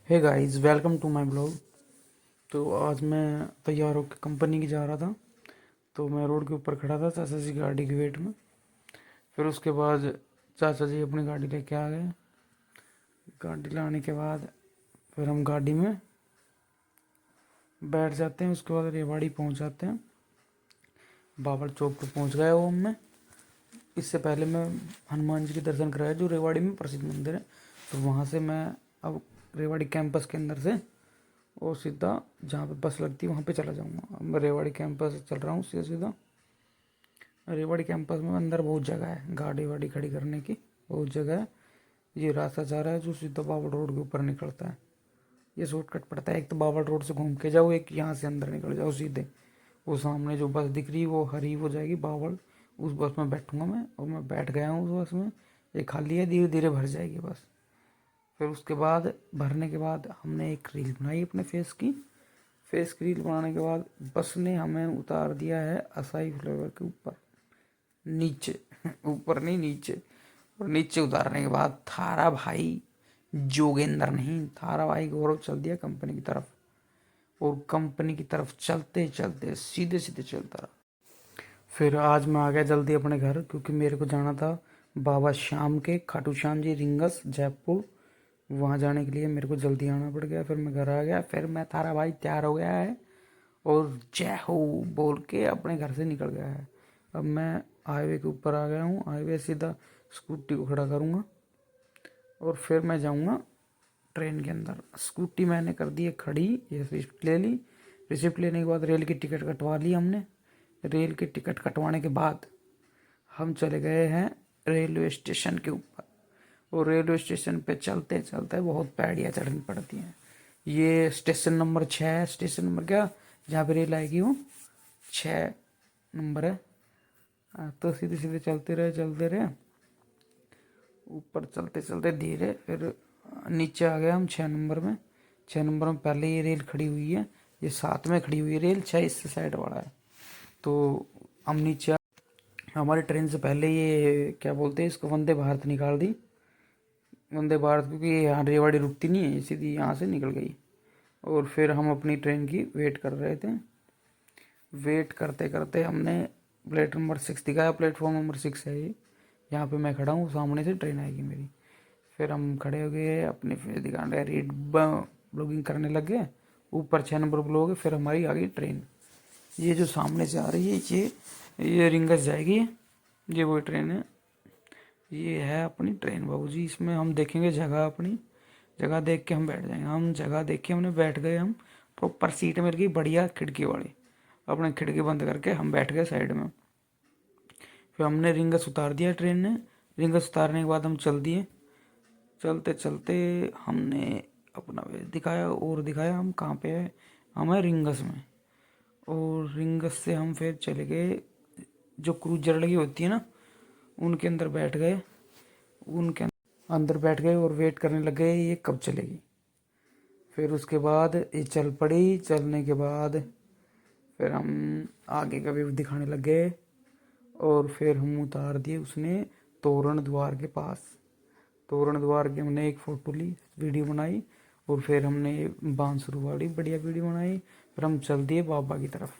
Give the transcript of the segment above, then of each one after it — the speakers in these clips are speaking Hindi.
Hey guys, welcome to my blog. तो आज मैं तैयार होकर कंपनी की जा रहा था। तो मैं रोड के ऊपर खड़ा था चाचा जी की गाड़ी के वेट में। फिर उसके बाद चाचा जी अपनी गाड़ी लेके आ गए। गाड़ी लाने के बाद फिर हम गाड़ी में बैठ जाते हैं। उसके बाद रेवाड़ी पहुंच जाते हैं। बाबर चौक पे पहुंच गए वो मैं। इससे पहले मैं हनुमान जी के दर्शन कराया जो रेवाड़ी में प्रसिद्ध मंदिर है। तो वहाँ से मैं अब रेवाड़ी कैंपस के अंदर से और सीधा जहाँ पे बस लगती है वहाँ पे चला जाऊँगा। अब मैं रेवाड़ी कैंपस से चल रहा हूँ सीधा सीधा। रेवाड़ी कैंपस में अंदर बहुत जगह है, गाड़ी वाड़ी खड़ी करने की बहुत जगह है। ये रास्ता जा रहा है जो सीधा बावड़ रोड के ऊपर निकलता है। ये शॉर्टकट पड़ता है, एक तो बावड़ रोड से घूम के जाओ, एक यहाँ से अंदर निकल जाओ सीधे। वो सामने जो बस दिख रही है वो हरी हो जाएगी बावड़। उस बस में बैठूंगा मैं और मैं बैठ गया हूँ उस बस में। ये खाली है, धीरे धीरे भर जाएगी बस। फिर उसके बाद भरने के बाद हमने एक रील बनाई अपने फेस की रील बनाने के बाद बस ने हमें उतार दिया है असाई फ्लेवर के ऊपर नीचे। ऊपर नहीं नीचे। और नीचे उतारने के बाद थारा भाई जोगेंद्र नहीं, थारा भाई गौरव चल दिया कंपनी की तरफ। और कंपनी की तरफ चलते चलते सीधे सीधे चलता रहा। फिर आज मैं आ गया जल्दी अपने घर क्योंकि मेरे को जाना था बाबा श्याम के, खाटू श्याम जी रिंगस जयपुर। वहाँ जाने के लिए मेरे को जल्दी आना पड़ गया। फिर मैं घर आ गया। फिर मैं थारा भाई तैयार हो गया है और जय हो बोल के अपने घर से निकल गया है। अब मैं हाईवे के ऊपर आ गया हूँ। हाईवे सीधा स्कूटी को खड़ा करूँगा और फिर मैं जाऊँगा ट्रेन के अंदर। स्कूटी मैंने कर दी है खड़ी, ये रिसिप्ट ले ली। रिसिप्ट लेने के बाद रेल की टिकट कटवा ली हमने। रेल की टिकट कटवाने के बाद हम चले गए हैं रेलवे स्टेशन के ऊपर। और रेलवे स्टेशन पे चलते चलते बहुत पैड़ियाँ चढ़नी पड़ती हैं। ये स्टेशन नंबर 6 है। स्टेशन नंबर क्या, जहाँ पे रेल आएगी वो 6 नंबर है। तो सीधे सीधे चलते रहे ऊपर चलते चलते धीरे। फिर नीचे आ गए हम 6 नंबर में। 6 नंबर में पहले ये रेल खड़ी हुई है, ये 7 में खड़ी हुई है रेल, 6 इससे साइड वाला है। तो हम नीचे हमारी ट्रेन से पहले ये क्या बोलते हैं इसको, वंदे भारत निकाल दी। वंदे भारत, क्योंकि यहाँ रेवाड़ी रुकती नहीं है, सीधी यहाँ से निकल गई। और फिर हम अपनी ट्रेन की वेट कर रहे थे। वेट करते करते हमने प्लेट नंबर 6 दिखाया, प्लेटफॉर्म नंबर 6 है ये। यहाँ पे मैं खड़ा हूँ, सामने से ट्रेन आएगी मेरी। फिर हम खड़े हो गए, अपने फेस दिखा रहे, रीड ब्लॉगिंग करने लग गए। ऊपर 6 नंबर ब्लॉग है। फिर हमारी आ गई ट्रेन। ये जो सामने से आ रही है ये रिंगस जाएगी। ये वो ट्रेन है, ये है अपनी ट्रेन बाबूजी। इसमें हम देखेंगे जगह, अपनी जगह देख के हम बैठ जाएंगे। हम जगह देख के हमने बैठ गए। हम प्रॉपर सीट मिल गई बढ़िया खिड़की वाली। अपने खिड़की बंद करके हम बैठ गए साइड में। फिर हमने रिंगस उतार दिया ट्रेन ने। रिंगस उतारने के बाद हम चल दिए। चलते चलते हमने अपना वे दिखाया और दिखाया हम कहाँ पे है। हम है रिंगस में। और रिंगस से हम फिर चले गए जो क्रूजर लगी होती है ना, उनके अंदर बैठ गए। उनके अंदर बैठ गए और वेट करने लग गए ये कब चलेगी। फिर उसके बाद ये चल पड़ी। चलने के बाद फिर हम आगे का व्यू दिखाने लग गए। और फिर हम उतार दिए उसने तोरण द्वार के पास। तोरण द्वार की हमने एक फ़ोटो ली, वीडियो बनाई। और फिर हमने बांसुरवाड़ी बढ़िया वीडियो बनाई। फिर हम चल दिए बाबा की तरफ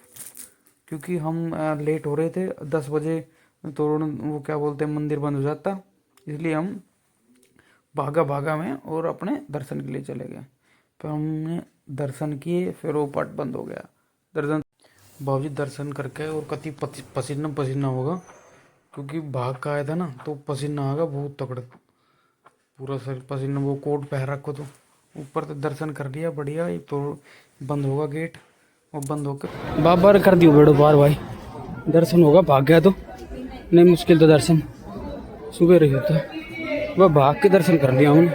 क्योंकि हम लेट हो रहे थे। 10 बजे तोरण वो क्या बोलते हैं मंदिर बंद हो जाता, इसलिए हम भागा भागा में और अपने दर्शन के लिए चले गए। फिर हमने दर्शन किए, फिर वो पट बंद हो गया दर्शन। बाबूजी दर्शन करके और कति पसीना पसीना होगा क्योंकि भाग का आया था ना, तो पसीना आगा बहुत तगड़ा, पूरा शरीर पसीना। वो कोट पहन रखो तो ऊपर तो दर्शन कर लिया बढ़िया। ये तो बंद होगा गेट और बंद होकर बाबर कर दियो बेड़ो बार भाई। दर्शन होगा, भाग गया तो नहीं मुश्किल तो दर्शन सुबह रही होता। वह भाग के दर्शन कर लिया हमने।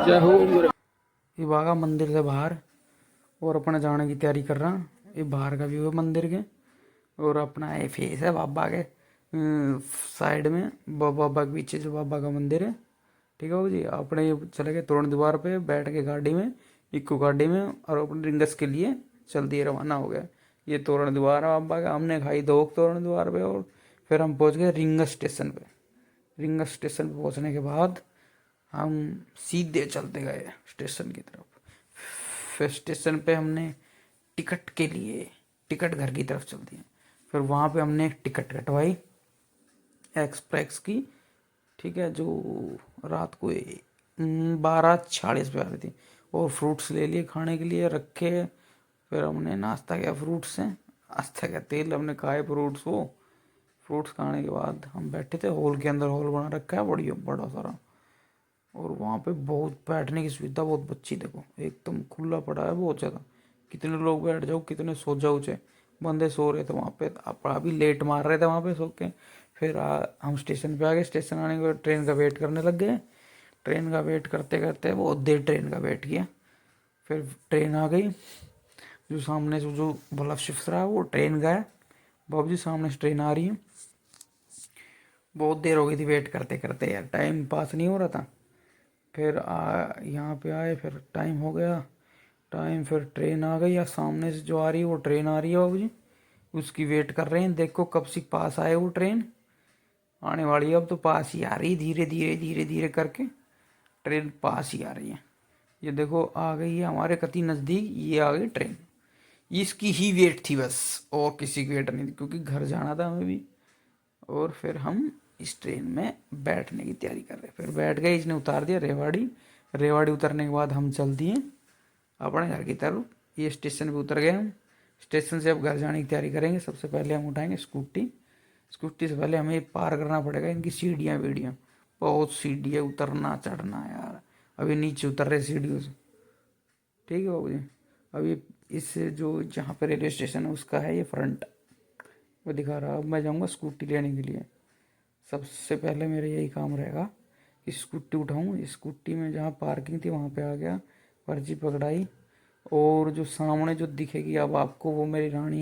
जय हो। ये भागा मंदिर से बाहर और अपने जाने की तैयारी कर रहा। ये बाहर का व्यू है मंदिर के। और अपना ये फेस है बाबा के साइड में, बाबा के पीछे जो बाबा का मंदिर है। ठीक है जी। अपने ये चले गए तोरण द्वार पे, बैठ के गाड़ी में, इक्को गाड़ी में, और अपने रिंगस के लिए चल दिए, रवाना हो गया। ये तोरण द्वार है बाबा का। हमने खाई दो तोरण द्वार पे। और फिर हम पहुंच गए रिंगस स्टेशन पे। रिंगस स्टेशन पे पहुंचने के बाद हम सीधे चलते गए स्टेशन की तरफ। फिर स्टेशन पे हमने टिकट के लिए टिकट घर की तरफ चल दिए। फिर वहाँ पे हमने एक टिकट कटवाई एक्सप्रेस की, ठीक है, जो रात को 12:40 पे आ रही थी। और फ्रूट्स ले लिए खाने के लिए रखे। फिर हमने नाश्ता किया फ्रूट्स से, नाश्ता क्या तेल हमने खाए फ्रूट्स को। फ्रूट्स खाने के बाद हम बैठे थे हॉल के अंदर, हॉल बना रखा है बढ़िया बड़ा सारा। और वहाँ पे बहुत बैठने की सुविधा बहुत अच्छी, देखो एकदम खुला पड़ा है बहुत ज़्यादा। कितने लोग बैठ जाओ, कितने सो जाओ, चाहे बंदे सो रहे थे वहाँ पे, आप अभी लेट मार रहे थे वहाँ पे सो के। फिर हम स्टेशन पे आ गए। स्टेशन आने के बाद ट्रेन का वेट करने लग गए। ट्रेन का वेट करते करते बहुत देर ट्रेन का वेट किया। फिर ट्रेन आ गई। जो सामने से जो बल्ब शिफ्ट रहा है वो ट्रेन गया। बाबू जी सामने से ट्रेन आ रही है। बहुत देर हो गई थी वेट करते करते यार, टाइम पास नहीं हो रहा था। फिर यहाँ पे आए, फिर टाइम हो गया। टाइम फिर ट्रेन आ गई, या सामने से जो आ रही है वो ट्रेन आ रही है बाबू जी, उसकी वेट कर रहे हैं। देखो कब से पास आए वो ट्रेन, आने वाली है अब तो, पास ही आ रही है, धीरे धीरे धीरे धीरे करके ट्रेन पास ही आ रही है। ये देखो आ गई है हमारे कति नज़दीक, ये आ गई ट्रेन। इसकी ही वेट थी बस, और किसी की वेट नहीं थी, क्योंकि घर जाना था हमें भी। और फिर हम इस ट्रेन में बैठने की तैयारी कर रहे। फिर बैठ गए, इसने उतार दिया रेवाड़ी। रेवाड़ी उतरने के बाद हम चल दिए अपने घर की तरफ। ये स्टेशन पे उतर गए हम। स्टेशन से अब घर जाने की तैयारी करेंगे। सबसे पहले हम उठाएंगे स्कूटी। स्कूटी से पहले हमें पार करना पड़ेगा इनकी सीढ़ियाँ वीढ़ियाँ, बहुत सीढ़ी है, उतरना चढ़ना यार। अभी नीचे उतर रहे सीढ़ियों से, ठीक है बाबू जी। अभी इस जो जहाँ पे रेलवे स्टेशन है उसका है ये फ्रंट, वो दिखा रहा। अब मैं जाऊँगा स्कूटी लेने के लिए। सबसे पहले मेरा यही काम रहेगा कि स्कूटी उठाऊँ। स्कूटी में जहाँ पार्किंग थी वहाँ पे आ गया, पर्ची पकड़ाई। और जो सामने जो दिखेगी अब आपको, वो मेरी रानी